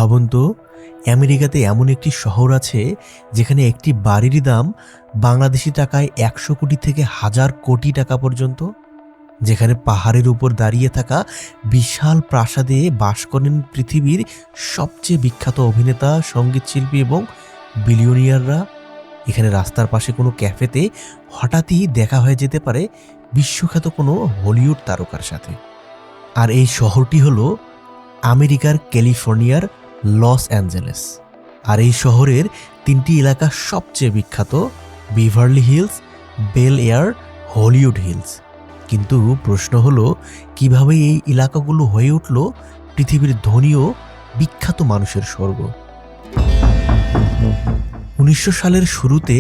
ভাবুন তো, আমেরিকাতে এমন একটি শহর আছে যেখানে একটি বাড়ির দাম বাংলাদেশি টাকায় ১০০ কোটি থেকে হাজার কোটি টাকা পর্যন্ত, যেখানে পাহাড়ের উপর দাঁড়িয়ে থাকা বিশাল প্রাসাদে বাস করেন পৃথিবীর সবচেয়ে বিখ্যাত অভিনেতা, সঙ্গীতশিল্পী এবং বিলিয়নিয়াররা। এখানে রাস্তার পাশে কোনো ক্যাফেতে হঠাৎই দেখা হয়ে যেতে পারে বিশ্বখ্যাত কোনো হলিউড তারকার সাথে। আর এই শহরটি হলো আমেরিকার ক্যালিফোর্নিয়ার লস অ্যাঞ্জেলেস। আর এই শহরের ৩টি এলাকা সবচেয়ে বিখ্যাত: Beverly Hills, Bel Air, Hollywood Hills. কিন্তু প্রশ্ন হলো, কিভাবে এই এলাকাগুলো হয়ে উঠল পৃথিবীর ধনী ও বিখ্যাত মানুষের স্বর্গ? ১৯০০ সালের শুরুতে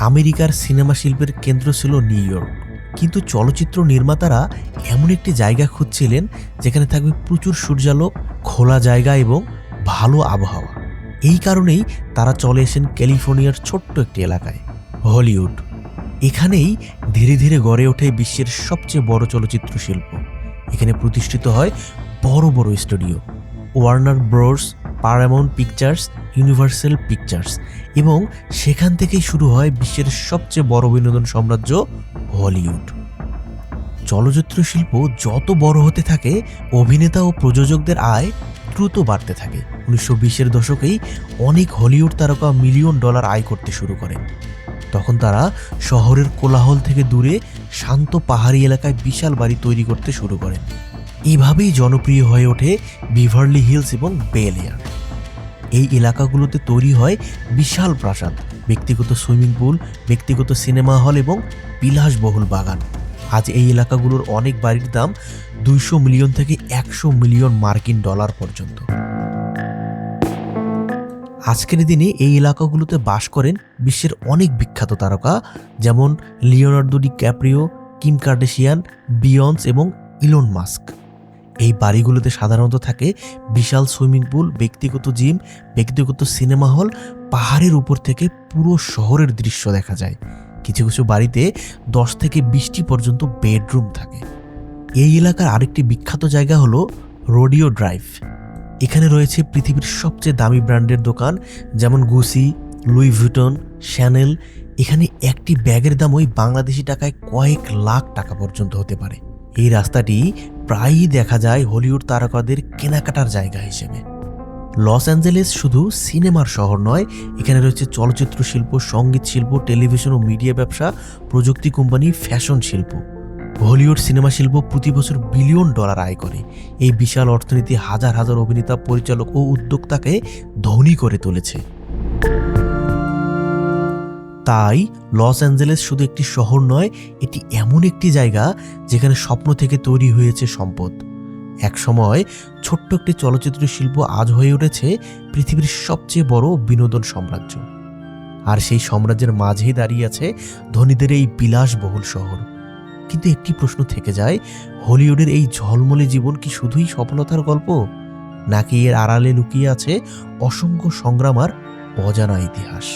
আমেরিকার সিনেমা শিল্পের কেন্দ্র ছিল নিউ ইয়র্ক। কিন্তু চলচ্চিত্র নির্মাতারা এমন একটি জায়গা খুঁজছিলেন যেখানে থাকবে প্রচুর সূর্যালোক, খোলা জায়গা এবং ভালো আবহাওয়া। এই কারণেই তারা চলে আসেন ক্যালিফোর্নিয়ার ছোট্ট একটি এলাকায়, হলিউড। এখানেই ধীরে ধীরে গড়ে ওঠে বিশ্বের সবচেয়ে বড় চলচ্চিত্র শিল্প। এখানে প্রতিষ্ঠিত হয় বড় বড় studio: Warner bros, Paramount pictures, universal pictures. এবং সেখান থেকেই শুরু হয় বিশ্বের সবচেয়ে বড় বিনোদন সাম্রাজ্য, হলিউড। চলচ্চিত্র শিল্প যত বড় হতে থাকে, অভিনেতা ও প্রযোজকদের আয় দ্রুত বাড়তে থাকে। ১৯২০-এর দশকেই অনেক হলিউড তারকা মিলিয়ন ডলার আয় করতে শুরু করেন। তখন তারা শহরের কোলাহল থেকে দূরে শান্ত পাহাড়ি এলাকায় বিশাল বাড়ি তৈরি করতে শুরু করেন। এভাবেই জনপ্রিয় হয়ে ওঠে বিভারলি হিলস এবং বেল এয়ার। এই এলাকাগুলোতে তৈরি হয় বিশাল প্রাসাদ, ব্যক্তিগত সুইমিং পুল, ব্যক্তিগত সিনেমা হল এবং বিলাসবহুল বাগান। আজ এই এলাকাগুলোর অনেক বাড়ির দাম ২০০ মিলিয়ন থেকে ১০০ মিলিয়ন মার্কিন ডলার পর্যন্ত। আজকের দিনে এই এলাকাগুলোতে বাস করেন বিশ্বের অনেক বিখ্যাত তারকা, যেমন লিওনার্দো ডিক্যাপ্রিও, কিম কার্দাশিয়ান, বিয়ন্স এবং ইলন মাস্ক। এই বাড়িগুলোতে সাধারণত থাকে বিশাল সুইমিং পুল, ব্যক্তিগত জিম, ব্যক্তিগত সিনেমা হল। পাহাড়ের উপর থেকে পুরো শহরের দৃশ্য দেখা যায়। কিছু কিছু বাড়িতে ১০ থেকে ২০টি পর্যন্ত বেডরুম থাকে। এই এলাকার আরেকটি বিখ্যাত জায়গা হলো রোডিও ড্রাইভ। এখানে রয়েছে পৃথিবীর সবচেয়ে দামি ব্র্যান্ডের দোকান, যেমন গুসি, লুই ভিটন, শ্যানেল। এখানে একটি ব্যাগের দাম ওই বাংলাদেশি টাকায় কয়েক লাখ টাকা পর্যন্ত হতে পারে। এই রাস্তাটি প্রায়ই দেখা যায় হলিউড তারকাদের কেনাকাটার জায়গা হিসেবে। লস অ্যাঞ্জেলেস শুধু সিনেমার শহর নয়, এখানে রয়েছে চলচ্চিত্র শিল্প, সঙ্গীত শিল্প, টেলিভিশন ও মিডিয়া ব্যবসা, প্রযুক্তি কোম্পানি, ফ্যাশন শিল্প। হলিউড সিনেমা শিল্প প্রতি বছর বিলিয়ন ডলার আয় করে। এই বিশাল অর্থনীতি হাজার হাজার অভিনেতা, পরিচালক ও উদ্যোক্তাকে ধনী করে তুলেছে। তাই লস অ্যাঞ্জেলেস শুধু একটি শহর নয়, এটি এমন একটি জায়গা যেখানে স্বপ্ন থেকে তৈরি হয়েছে সম্পদ। একসময় ছোট্ট একটি চলচ্চিত্র শিল্প আজ হয়ে উঠেছে পৃথিবীর সবচেয়ে বড় বিনোদন সাম্রাজ্য। আর সেই সাম্রাজ্যের মাঝেই দাঁড়িয়ে আছে ধনীদের এই বিলাসবহুল শহর। কিন্তু একটি প্রশ্ন থেকে যায়, হলিউডের এই ঝলমলে জীবন কি শুধুই সফলতার গল্প, নাকি এর আড়ালে লুকিয়ে আছে অসংখ্য সংগ্রাম আর অজানা ইতিহাস?